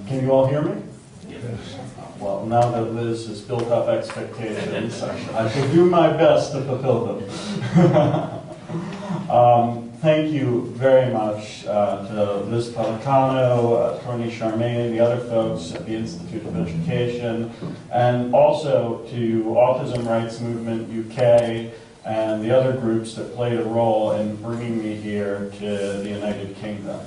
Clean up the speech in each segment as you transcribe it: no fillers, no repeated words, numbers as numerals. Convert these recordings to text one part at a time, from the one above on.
Can you all hear me? Yes. Well, now that Liz has built up expectations, I shall do my best to fulfill them. Thank you very much to Liz Pelicano, Tony Charmaine, the other folks at the Institute of Education, and also to Autism Rights Movement UK and the other groups that played a role in bringing me here to the United Kingdom.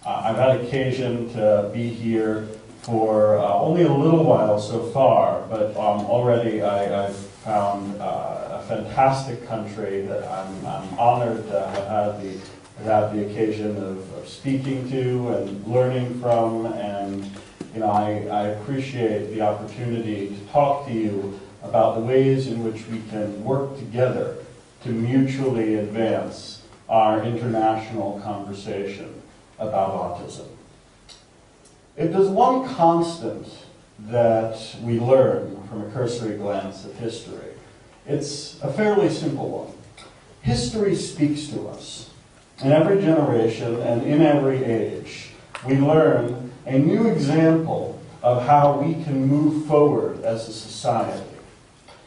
I've had occasion to be here for only a little while so far, but already I've found a fantastic country that I'm honored to have had the occasion of speaking to and learning from, and I appreciate the opportunity to talk to you about the ways in which we can work together to mutually advance our international conversation about autism. If there's one constant that we learn from a cursory glance at history, it's a fairly simple one. History speaks to us. In every generation and in every age, we learn a new example of how we can move forward as a society.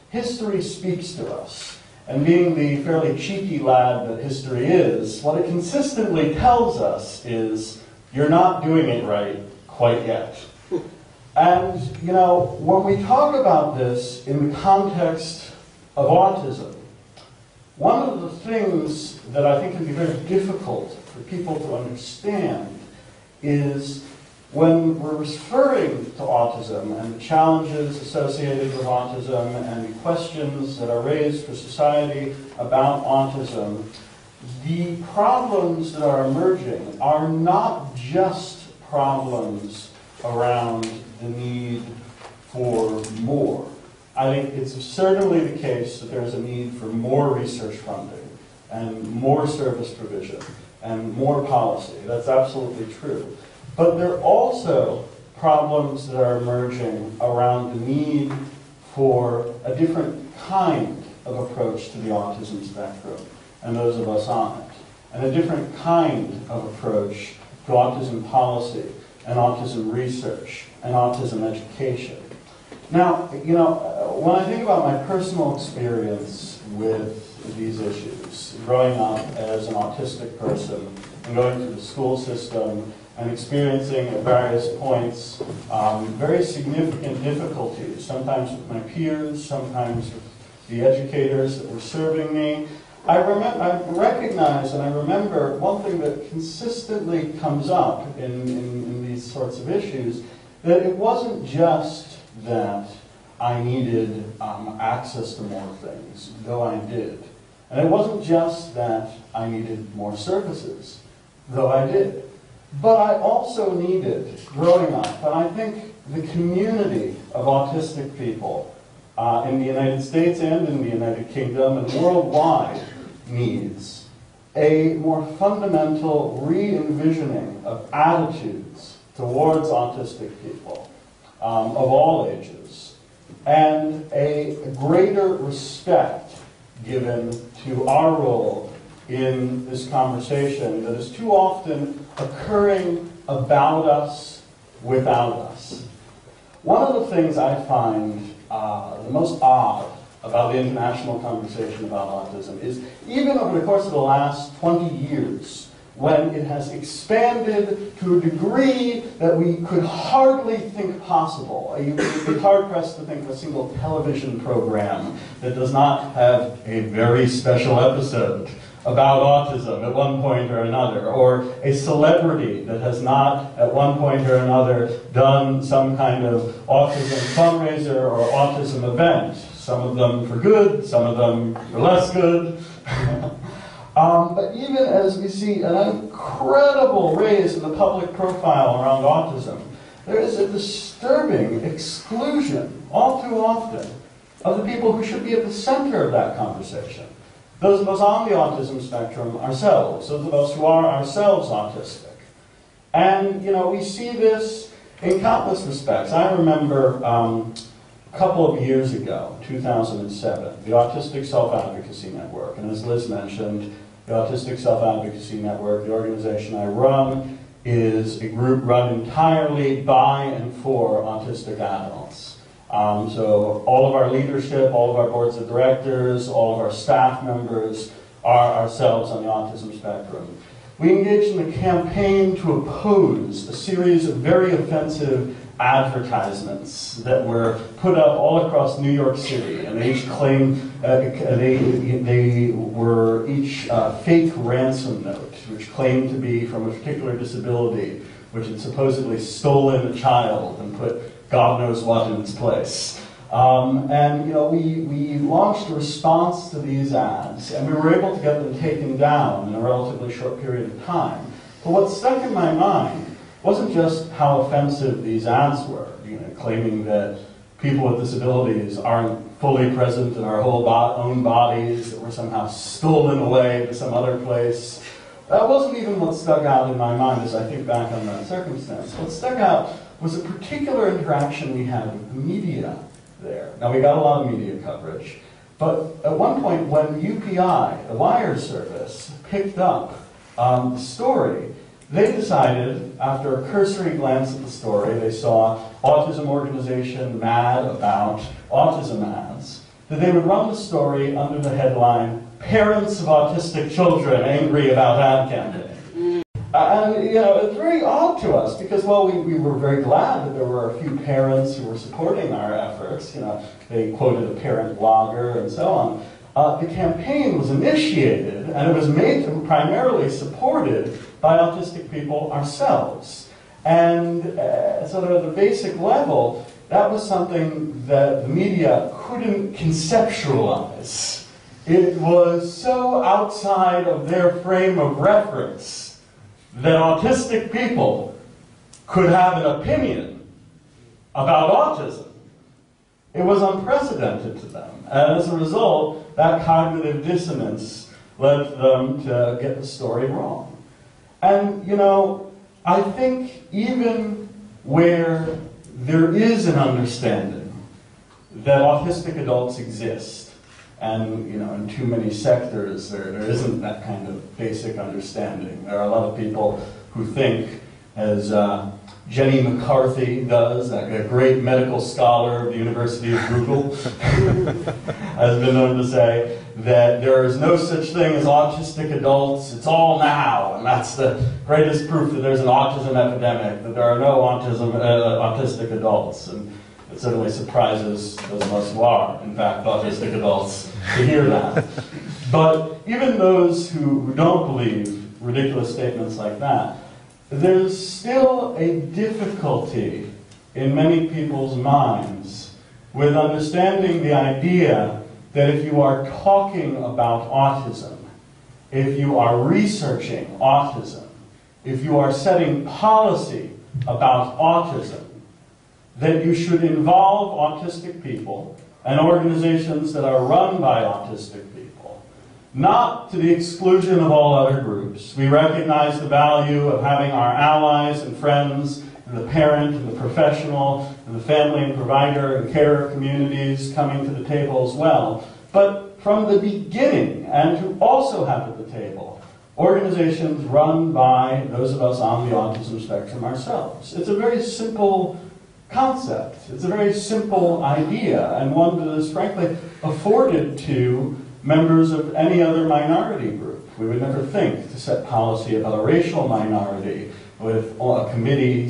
History speaks to us, and being the fairly cheeky lad that history is, what it consistently tells us is, you're not doing it right quite yet. And, when we talk about this in the context of autism, one of the things that I think can be very difficult for people to understand is when we're referring to autism and the challenges associated with autism and the questions that are raised for society about autism, the problems that are emerging are not just problems around the need for more. I think it's certainly the case that there's a need for more research funding and more service provision and more policy. That's absolutely true. But there are also problems that are emerging around the need for a different kind of approach to the autism spectrum and those of us on it, and a different kind of approach to autism policy and autism research and autism education. Now, when I think about my personal experience with these issues, growing up as an autistic person and going through the school system and experiencing at various points very significant difficulties, sometimes with my peers, sometimes with the educators that were serving me, I recognize and I remember one thing that consistently comes up in these sorts of issues, that it wasn't just that I needed access to more things, though I did. And it wasn't just that I needed more services, though I did. But I also needed, growing up, and I think the community of autistic people in the United States and in the United Kingdom and worldwide needs a more fundamental re-envisioning of attitudes towards autistic people of all ages, and a greater respect given to our role in this conversation that is too often occurring about us, without us. One of the things I find the most odd about the international conversation about autism is, even over the course of the last 20 years, when it has expanded to a degree that we could hardly think possible. You'd be hard-pressed to think of a single television program that does not have a very special episode about autism at one point or another, or a celebrity that has not at one point or another done some kind of autism fundraiser or autism event. Some of them for good, some of them for less good. But even as we see an incredible raise in the public profile around autism, there is a disturbing exclusion, all too often, of the people who should be at the center of that conversation. Those of us on the autism spectrum ourselves, those of us who are ourselves autistic. And, we see this in countless respects. I remember a couple of years ago, 2007, the Autistic Self-Advocacy Network, and as Liz mentioned, the Autistic Self-Advocacy Network, the organization I run, is a group run entirely by and for autistic adults. So all of our leadership, all of our boards of directors, all of our staff members are ourselves on the autism spectrum. We engaged in a campaign to oppose a series of very offensive advertisements that were put up all across New York City, and they each claimed they were each fake ransom note, which claimed to be from a particular disability, which had supposedly stolen a child and put God knows what in its place. And we launched a response to these ads, and we were able to get them taken down in a relatively short period of time. But what stuck in my mind wasn't just how offensive these ads were, claiming that people with disabilities aren't fully present in our whole own bodies, that we're somehow stolen away to some other place. That wasn't even what stuck out in my mind as I think back on that circumstance. What stuck out was a particular interaction we had with the media there. Now, we got a lot of media coverage, but at one point when UPI, the wire service, picked up the story, they decided, after a cursory glance at the story, they saw autism organization mad about autism ads, that they would run the story under the headline, "Parents of Autistic Children Angry About Ad Campaign." And, it's very odd to us because, well, we were very glad that there were a few parents who were supporting our efforts. They quoted a parent blogger and so on. The campaign was initiated, and it was made and primarily supported by autistic people ourselves. And sort of at the basic level, that was something that the media couldn't conceptualize. It was so outside of their frame of reference that autistic people could have an opinion about autism. It was unprecedented to them. And as a result, that cognitive dissonance led them to get the story wrong. And, I think even where there is an understanding that autistic adults exist, and, in too many sectors there isn't that kind of basic understanding. There are a lot of people who think, as Jenny McCarthy does, a great medical scholar of the University of Google, has been known to say that there is no such thing as autistic adults, it's all now, and that's the greatest proof that there's an autism epidemic, that there are no autistic adults. And it certainly surprises those of us who are, in fact, autistic adults to hear that. But even those who don't believe ridiculous statements like that, there's still a difficulty in many people's minds with understanding the idea that if you are talking about autism, if you are researching autism, if you are setting policy about autism, that you should involve autistic people and organizations that are run by autistic people, not to the exclusion of all other groups. We recognize the value of having our allies and friends, and the parent and the professional, and the family and provider and carer communities coming to the table as well. But from the beginning, and to also have at the table, organizations run by those of us on the autism spectrum ourselves. It's a very simple concept. It's a very simple idea, and one that is frankly afforded to members of any other minority group. We would never think to set policy about a racial minority with a committee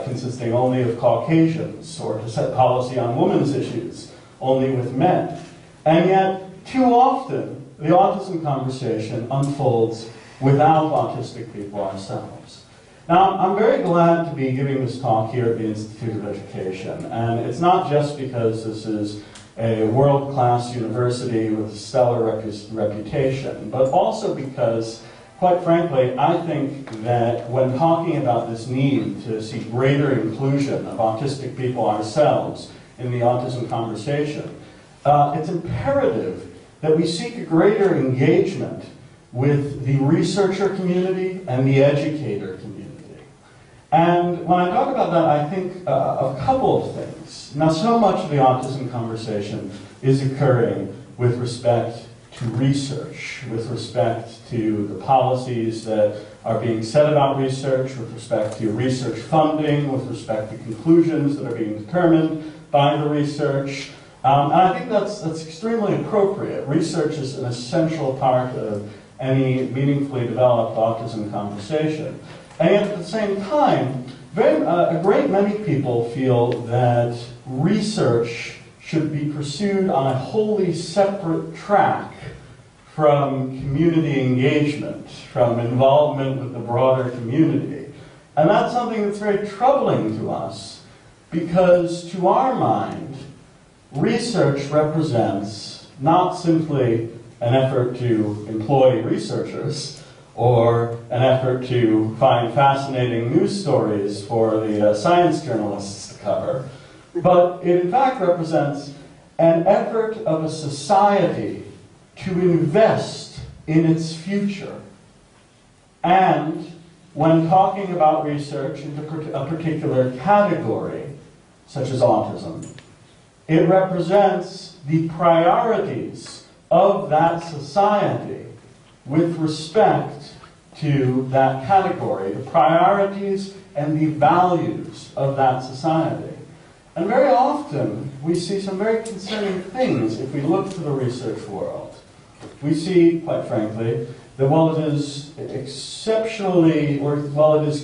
consisting only of Caucasians, or to set policy on women's issues only with men. And yet, too often, the autism conversation unfolds without autistic people ourselves. Now, I'm very glad to be giving this talk here at the Institute of Education, and it's not just because this is a world-class university with a stellar reputation, but also because, quite frankly, I think that when talking about this need to see greater inclusion of autistic people ourselves in the autism conversation, it's imperative that we seek a greater engagement with the researcher community and the educator community. And when I talk about that, I think of a couple of things. Now, so much of the autism conversation is occurring with respect to research, with respect to the policies that are being said about research with respect to research funding, with respect to conclusions that are being determined by the research. And I think that's extremely appropriate. Research is an essential part of any meaningfully developed autism conversation. And yet at the same time, a great many people feel that research should be pursued on a wholly separate track from community engagement, from involvement with the broader community. And that's something that's very troubling to us, because to our mind, research represents not simply an effort to employ researchers, or an effort to find fascinating news stories for the science journalists to cover, but it in fact represents an effort of a society to invest in its future. And when talking about research into a particular category, such as autism, it represents the priorities of that society with respect to that category, the priorities and the values of that society. And very often, we see some very concerning things if we look to the research world. We see, quite frankly, that while it is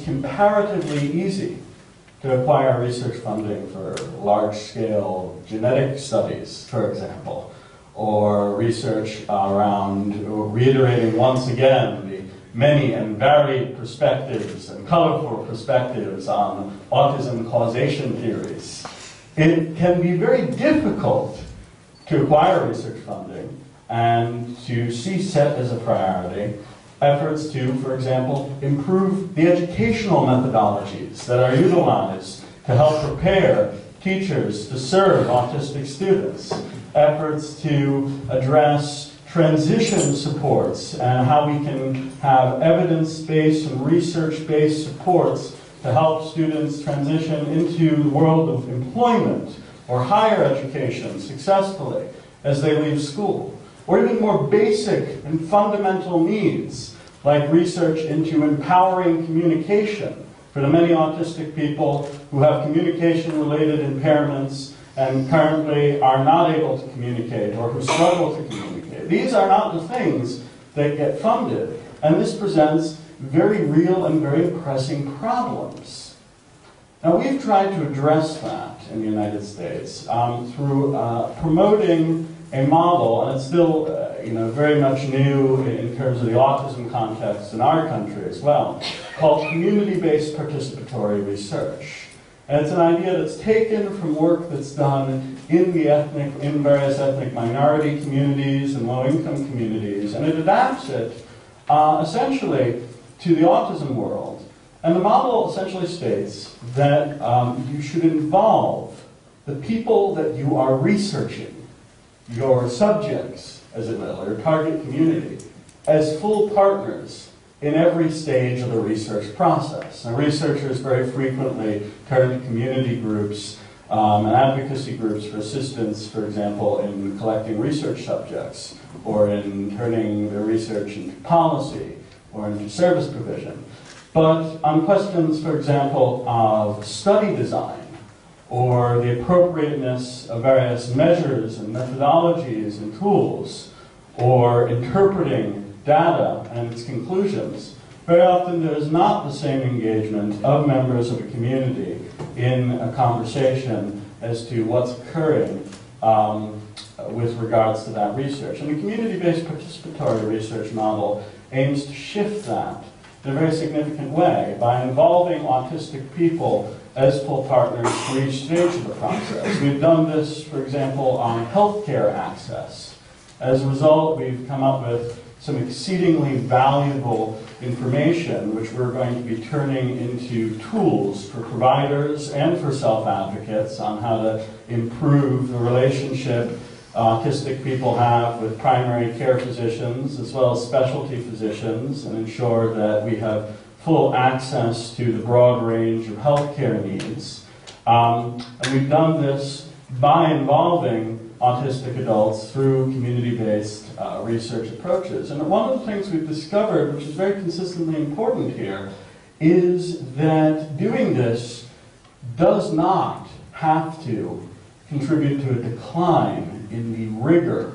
comparatively easy to acquire research funding for large-scale genetic studies, for example, or research around reiterating once again the many and varied perspectives and colorful perspectives on autism causation theories, it can be very difficult to acquire research funding and to see set as a priority efforts to, for example, improve the educational methodologies that are utilized to help prepare teachers to serve autistic students, efforts to address transition supports and how we can have evidence-based and research-based supports to help students transition into the world of employment or higher education successfully as they leave school. Or even more basic and fundamental needs, like research into empowering communication for the many autistic people who have communication-related impairments and currently are not able to communicate or who struggle to communicate. These are not the things that get funded, and this presents very real and very pressing problems. Now, we've tried to address that in the United States through promoting a model, and it's still very much new in terms of the autism context in our country as well, called community-based participatory research. And it's an idea that's taken from work that's done in various ethnic minority communities and low-income communities, and it adapts it essentially to the autism world. And the model essentially states that you should involve the people that you are researching, your subjects, as it will, your target community, as full partners in every stage of the research process. And researchers very frequently turn to community groups and advocacy groups for assistance, for example, in collecting research subjects, or in turning their research into policy, or into service provision. But on questions, for example, of study design, or the appropriateness of various measures and methodologies and tools, or interpreting data and its conclusions, very often there is not the same engagement of members of a community in a conversation as to what's occurring with regards to that research. And the community-based participatory research model aims to shift that in a very significant way by involving autistic people as full partners for each stage of the process. We've done this, for example, on healthcare access. As a result, we've come up with some exceedingly valuable information which we're going to be turning into tools for providers and for self-advocates on how to improve the relationship autistic people have with primary care physicians as well as specialty physicians, and ensure that we have full access to the broad range of healthcare needs. And we've done this by involving autistic adults through community-based research approaches. And one of the things we've discovered, which is very consistently important here, is that doing this does not have to contribute to a decline in the rigor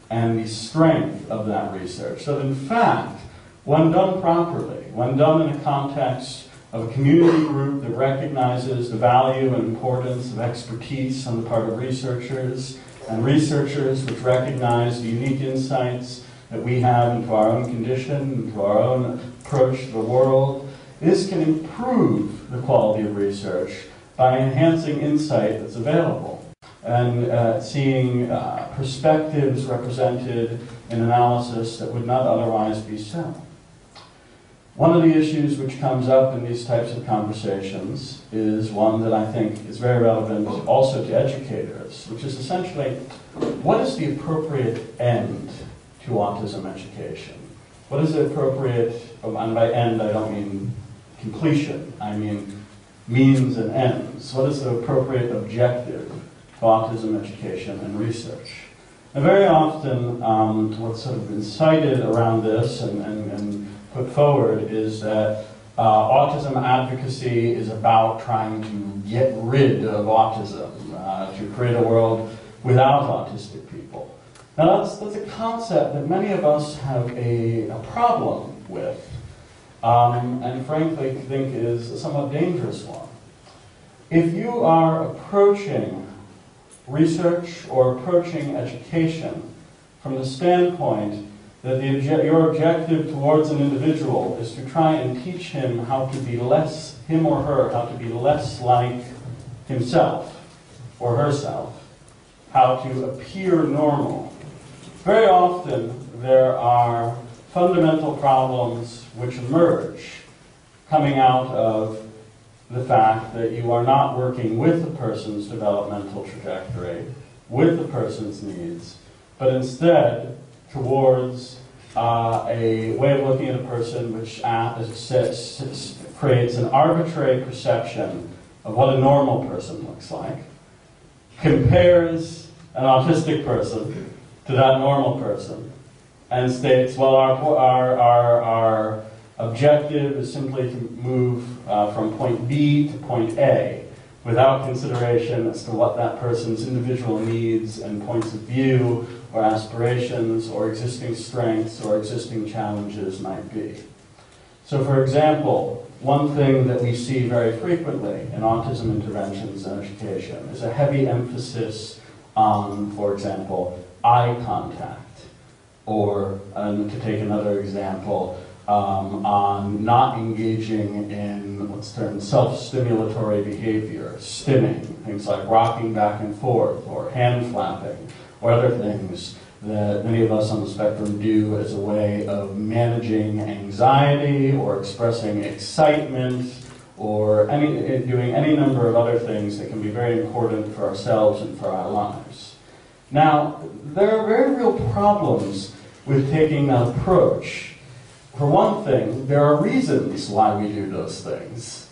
and the strength of that research. So in fact, when done properly, when done in a context of a community group that recognizes the value and importance of expertise on the part of researchers, and researchers which recognize the unique insights that we have into our own condition, into our own approach to the world, this can improve the quality of research by enhancing insight that's available and seeing perspectives represented in analysis that would not otherwise be so. One of the issues which comes up in these types of conversations is one that I think is very relevant also to educators, which is essentially, what is the appropriate end to autism education? What is the appropriate, and by end I don't mean completion, I mean means and ends. What is the appropriate objective to autism education and research? And very often what's sort of been cited around this and put forward is that autism advocacy is about trying to get rid of autism, to create a world without autistic people. Now that's a concept that many of us have a problem with, and frankly think is a somewhat dangerous one. If you are approaching research or approaching education from the standpoint that your objective towards an individual is to try and teach him how to be less, him or her, how to be less like himself or herself, how to appear normal. Very often there are fundamental problems which emerge coming out of the fact that you are not working with the person's developmental trajectory, with the person's needs, but instead towards a way of looking at a person which creates an arbitrary perception of what a normal person looks like, compares an autistic person to that normal person, and states, well, our objective is simply to move from point B to point A without consideration as to what that person's individual needs and points of view or aspirations or existing strengths or existing challenges might be. So for example, one thing that we see very frequently in autism interventions in education is a heavy emphasis on, for example, eye contact, or, to take another example, on not engaging in what's termed self-stimulatory behavior, stimming, things like rocking back and forth, or hand flapping, or other things that many of us on the spectrum do as a way of managing anxiety or expressing excitement or doing any number of other things that can be very important for ourselves and for our lives. Now, there are very real problems with taking that approach. For one thing, there are reasons why we do those things.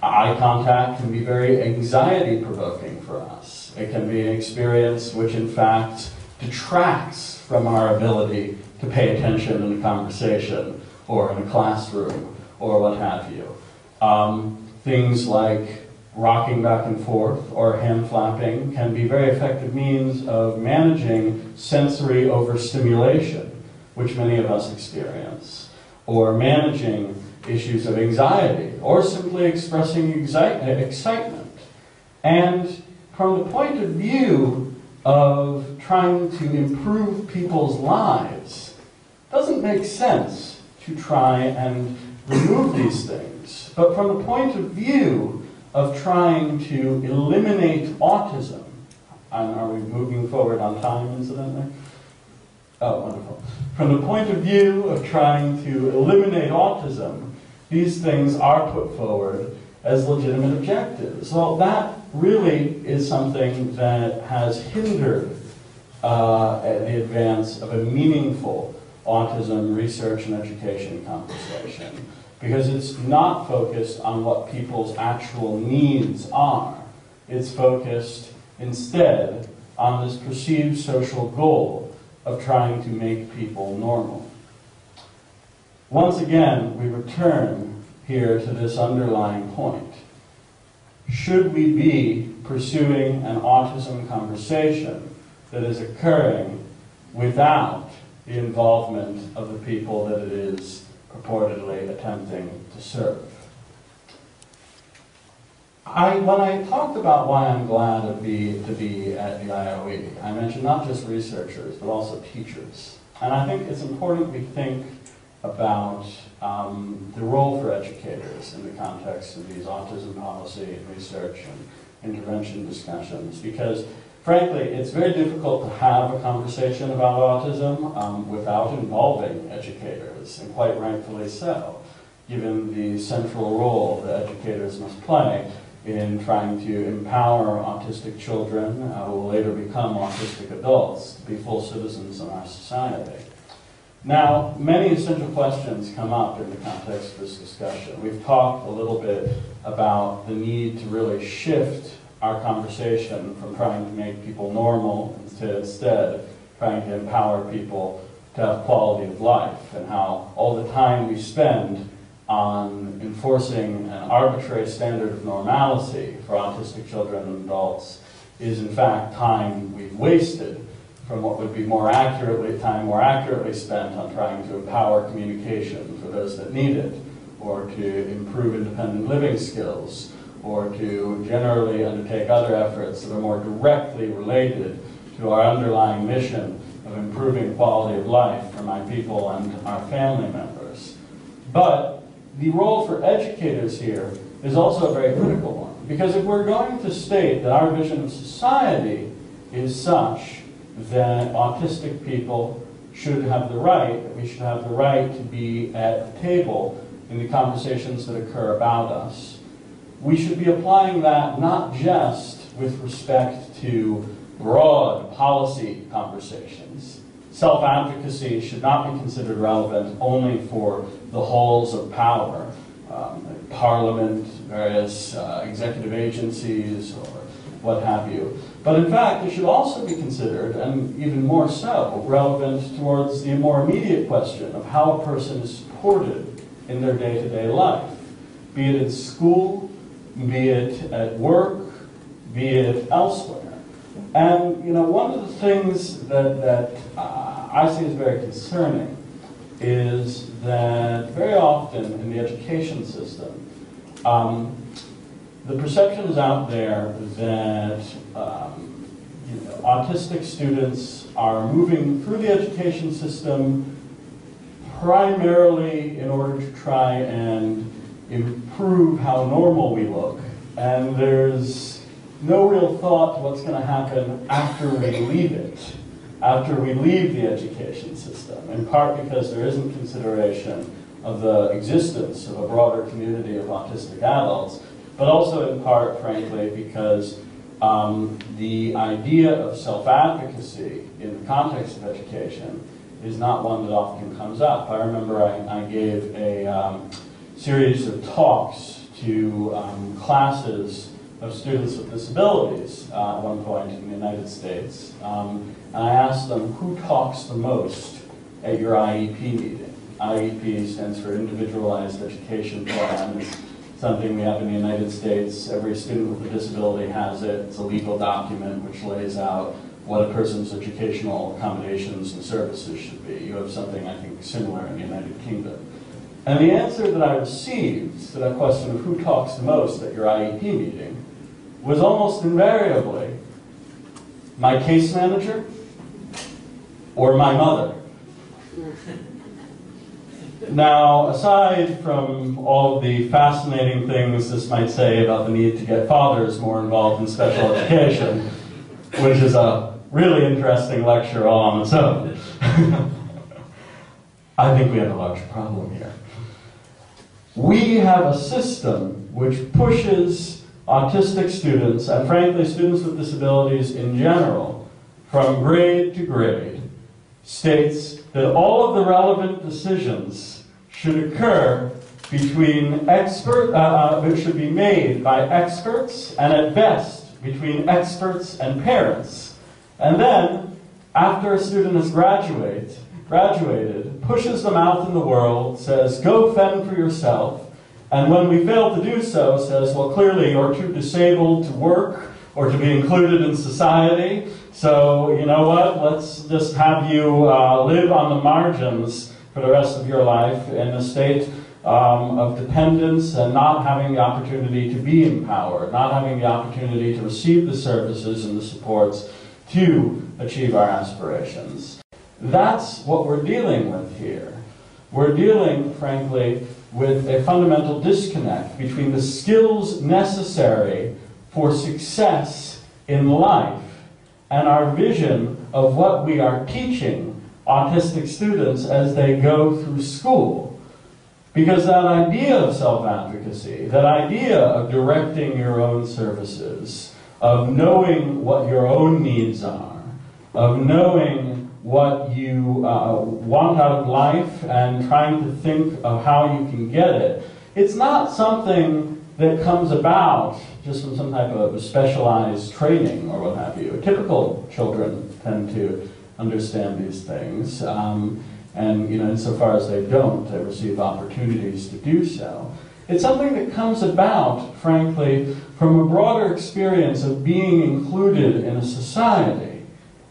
Eye contact can be very anxiety-provoking for us. It can be an experience which, in fact, detracts from our ability to pay attention in a conversation or in a classroom or what have you. Things like rocking back and forth or hand flapping can be very effective means of managing sensory overstimulation, which many of us experience, or managing issues of anxiety, or simply expressing excitement. And from the point of view of trying to improve people's lives, it doesn't make sense to try and remove these things. But from the point of view of trying to eliminate autism, and are we moving forward on time, incidentally? Oh, wonderful. From the point of view of trying to eliminate autism, these things are put forward as legitimate objectives. Well, that really is something that has hindered the advance of a meaningful autism research and education conversation, because it's not focused on what people's actual needs are. It's focused instead on this perceived social goal of trying to make people normal. Once again, we return here to this underlying point. Should we be pursuing an autism conversation that is occurring without the involvement of the people that it is purportedly attempting to serve? When I talked about why I'm glad to be at the IOE, I mentioned not just researchers, but also teachers. And I think it's important we think about the role for educators in the context of these autism policy and research and intervention discussions, because frankly, it's very difficult to have a conversation about autism without involving educators, and quite rightfully so, given the central role that educators must play in trying to empower autistic children who will later become autistic adults to be full citizens in our society. Now, many essential questions come up in the context of this discussion. We've talked a little bit about the need to really shift our conversation from trying to make people normal to instead trying to empower people to have quality of life, and how all the time we spend on enforcing an arbitrary standard of normalcy for autistic children and adults is in fact time we've wasted from what would be time more accurately spent on trying to empower communication for those that need it, or to improve independent living skills, or to generally undertake other efforts that are more directly related to our underlying mission of improving quality of life for my people and our family members. But the role for educators here is also a very critical one, because if we're going to state that our vision of society is such that autistic people should have the right, that we should have the right to be at the table in the conversations that occur about us, we should be applying that not just with respect to broad policy conversations. Self-advocacy should not be considered relevant only for the halls of power, Parliament, various executive agencies, or what have you. But in fact, it should also be considered, and even more so, relevant towards the more immediate question of how a person is supported in their day-to-day life, be it in school, be it at work, be it elsewhere. And one of the things that I see as very concerning is that very often in the education system, the perception is out there that autistic students are moving through the education system primarily in order to try and improve how normal we look, and there's no real thought to what's going to happen after we leave it, after we leave the education system, in part because there isn't consideration of the existence of a broader community of autistic adults, but also in part, frankly, because the idea of self-advocacy in the context of education is not one that often comes up. I remember I gave a series of talks to classes of students with disabilities at one point in the United States. And I asked them, who talks the most at your IEP meeting? IEP stands for Individualized Education Plan. It's something we have in the United States. Every student with a disability has it. It's a legal document which lays out what a person's educational accommodations and services should be. You have something, I think, similar in the United Kingdom. And the answer that I received to that question of who talks the most at your IEP meeting was almost invariably my case manager or my mother. Now, aside from all of the fascinating things this might say about the need to get fathers more involved in special education, which is a really interesting lecture all on its own, I think we have a larger problem here. We have a system which pushes autistic students, and frankly students with disabilities in general, from grade to grade, states that all of the relevant decisions should occur between should be made by experts, and at best between experts and parents, And then, after a student has graduated, pushes them out in the world, says, go fend for yourself, and when we fail to do so, says, well, clearly you're too disabled to work or to be included in society, so you know what, let's just have you live on the margins for the rest of your life in a state of dependence and not having the opportunity to be empowered, not having the opportunity to receive the services and the supports to achieve our aspirations. That's what we're dealing with here. We're dealing, frankly, with a fundamental disconnect between the skills necessary for success in life and our vision of what we are teaching autistic students as they go through school. Because that idea of self-advocacy, that idea of directing your own services, of knowing what your own needs are, of knowing what you want out of life and trying to think of how you can get it, it's not something that comes about just from some type of specialized training or what have you. Typical children tend to understand these things, and insofar as they don't, they receive opportunities to do so. It's something that comes about, frankly, from a broader experience of being included in a society.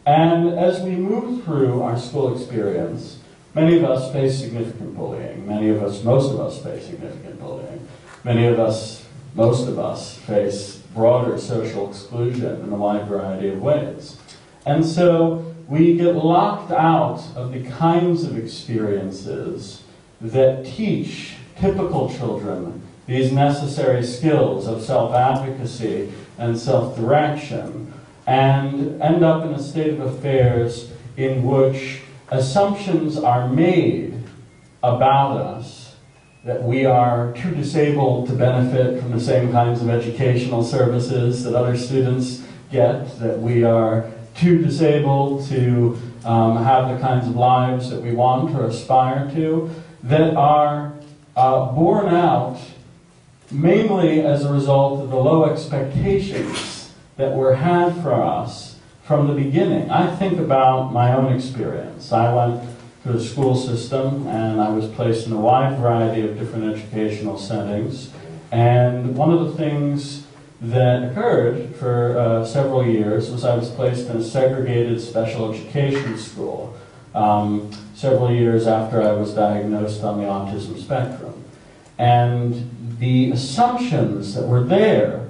And as we move through our school experience, many of us face significant bullying. Most of us face significant bullying. Most of us face broader social exclusion in a wide variety of ways. And so we get locked out of the kinds of experiences that teach typical children these necessary skills of self-advocacy and self-direction, and end up in a state of affairs in which assumptions are made about us, that we are too disabled to benefit from the same kinds of educational services that other students get, that we are too disabled to have the kinds of lives that we want or aspire to, that are borne out mainly as a result of the low expectations that were had for us from the beginning. I think about my own experience. I went through the school system and I was placed in a wide variety of different educational settings. And one of the things that occurred for several years was I was placed in a segregated special education school several years after I was diagnosed on the autism spectrum. And the assumptions that were there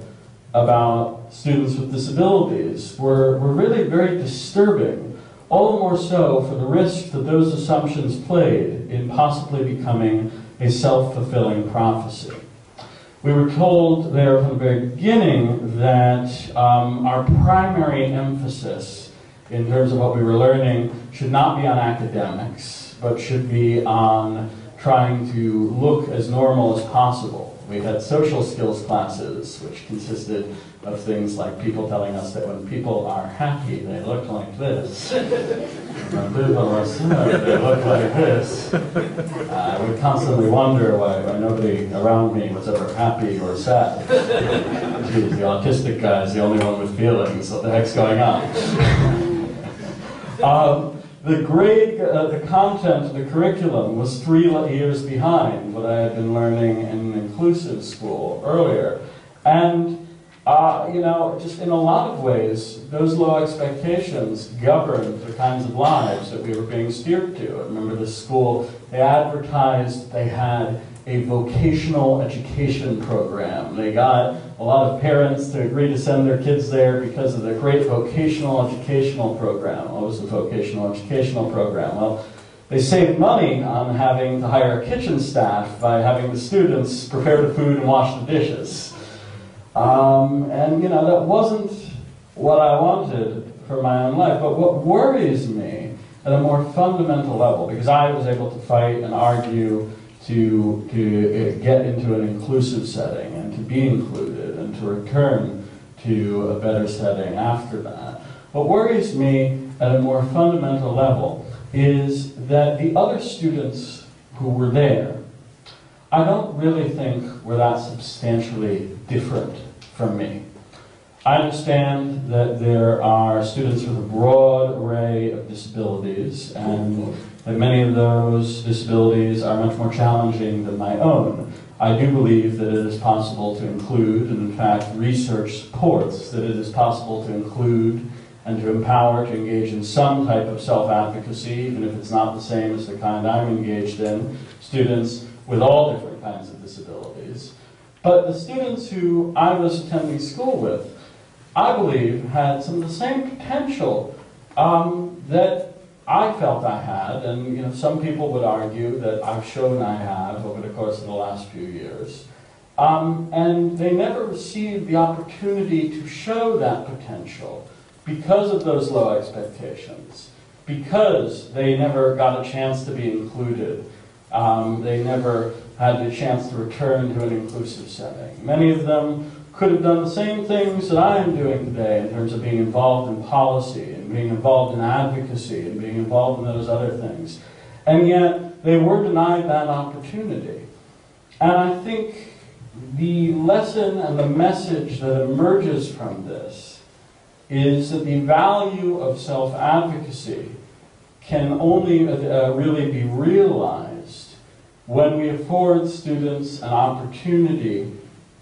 about students with disabilities were really very disturbing, all the more so for the risk that those assumptions played in possibly becoming a self-fulfilling prophecy. We were told there from the very beginning that our primary emphasis in terms of what we were learning should not be on academics, but should be on trying to look as normal as possible. We had social skills classes, which consisted of things like people telling us that when people are happy, they look like this. When people are sad, they look like this. I would constantly wonder why nobody around me was ever happy or sad. Geez, the autistic guy is the only one with feelings. What the heck's going on? The grade, the content of the curriculum was 3 years behind what I had been learning in an inclusive school earlier. And, just in a lot of ways, those low expectations governed the kinds of lives that we were being steered to. I remember this school, they advertised they had a vocational education program. They got a lot of parents to agree to send their kids there because of the great vocational educational program. What was the vocational educational program? Well, they saved money on having to hire a kitchen staff by having the students prepare the food and wash the dishes. That wasn't what I wanted for my own life. But what worries me at a more fundamental level, because I was able to fight and argue to get into an inclusive setting and to be included and to return to a better setting after that. What worries me at a more fundamental level is that the other students who were there, I don't really think were that substantially different from me. I understand that there are students with a broad array of disabilities, and that many of those disabilities are much more challenging than my own. I do believe that it is possible to include, and in fact research supports that it is possible to include and to empower to engage in some type of self-advocacy, even if it's not the same as the kind I'm engaged in, students with all different kinds of disabilities. But the students who I was attending school with, I believe, had some of the same potential that I felt I had, and some people would argue that I've shown I have over the course of the last few years. And they never received the opportunity to show that potential because of those low expectations, because they never got a chance to be included. They never had the chance to return to an inclusive setting. Many of them could have done the same things that I am doing today in terms of being involved in policy and being involved in advocacy and being involved in those other things. And yet they were denied that opportunity. And I think the lesson and the message that emerges from this is that the value of self-advocacy can only really be realized when we afford students an opportunity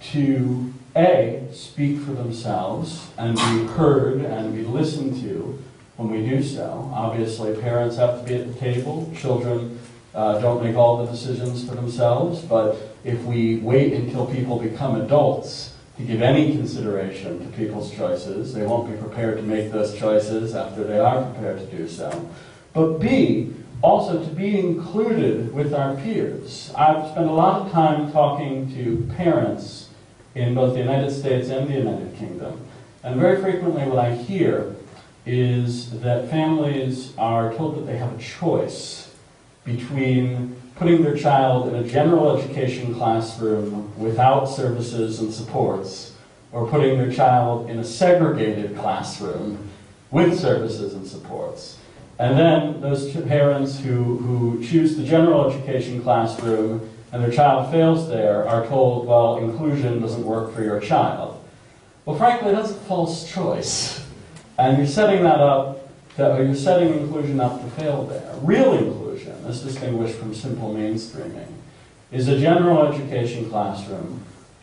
to A, speak for themselves and be heard and be listened to when we do so. Obviously, parents have to be at the table. Children don't make all the decisions for themselves, but if we wait until people become adults to give any consideration to people's choices, they won't be prepared to make those choices after they are prepared to do so. But B, also to be included with our peers. I've spent a lot of time talking to parents in both the United States and the United Kingdom. And very frequently what I hear is that families are told that they have a choice between putting their child in a general education classroom without services and supports, or putting their child in a segregated classroom with services and supports. And then those parents who choose the general education classroom and their child fails there are told, well, inclusion doesn't work for your child. Well, frankly, that's a false choice. And you're setting that up, or you're setting inclusion up to fail there. Real inclusion, as distinguished from simple mainstreaming, is a general education classroom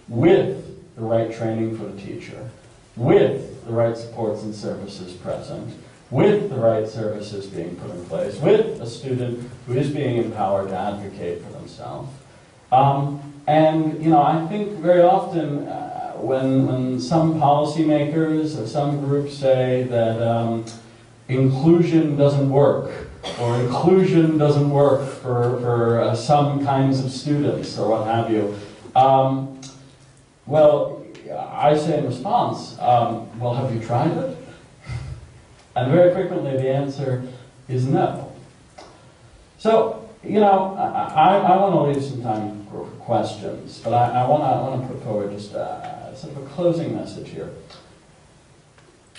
with the right training for the teacher, with the right supports and services present, with the right services being put in place, with a student who is being empowered to advocate for themselves. And I think very often when some policymakers or some groups say that inclusion doesn't work, or inclusion doesn't work for some kinds of students, or what have you, well, I say in response, well, have you tried it? And very frequently the answer is no. So, I want to leave some time for questions, but I want to put forward just sort of a closing message here.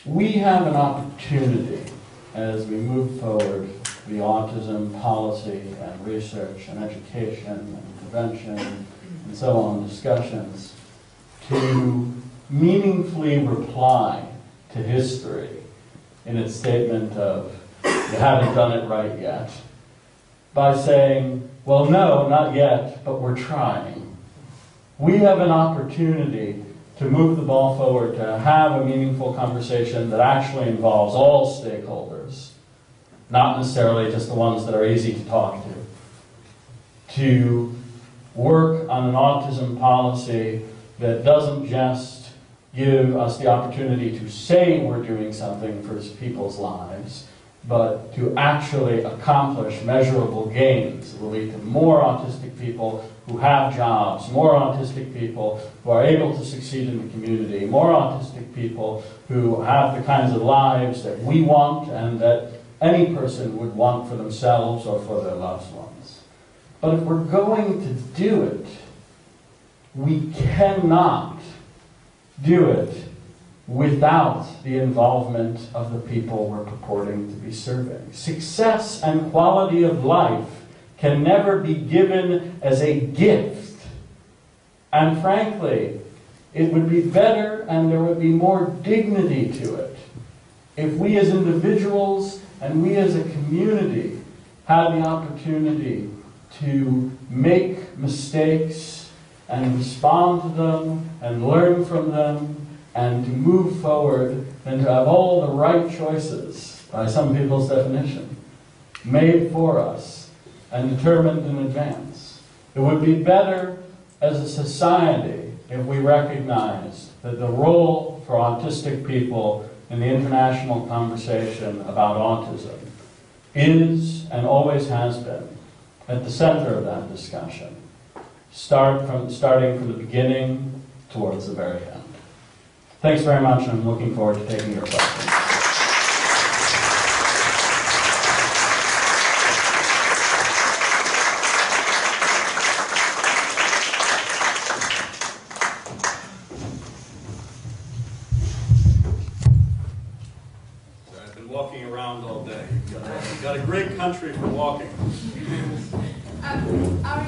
We have an opportunity as we move forward the autism policy and research and education and prevention and so on discussions to meaningfully reply to history in its statement of, you haven't done it right yet, by saying, well, no, not yet, but we're trying. We have an opportunity to move the ball forward, to have a meaningful conversation that actually involves all stakeholders, not necessarily just the ones that are easy to talk to work on an autism policy that doesn't just give us the opportunity to say we're doing something for people's lives, but to actually accomplish measurable gains that will lead to more autistic people who have jobs, more autistic people who are able to succeed in the community, more autistic people who have the kinds of lives that we want and that any person would want for themselves or for their loved ones. But if we're going to do it, we cannot do it without the involvement of the people we're purporting to be serving. Success and quality of life can never be given as a gift. And frankly, it would be better and there would be more dignity to it if we as individuals and we as a community had the opportunity to make mistakes and respond to them and learn from them and to move forward than to have all the right choices, by some people's definition, made for us and determined in advance. It would be better as a society if we recognized that the role for autistic people in the international conversation about autism is and always has been at the center of that discussion, starting from the beginning towards the very end. Thanks very much, and I'm looking forward to taking your questions. Walking around all day. You've got a great country for walking. Our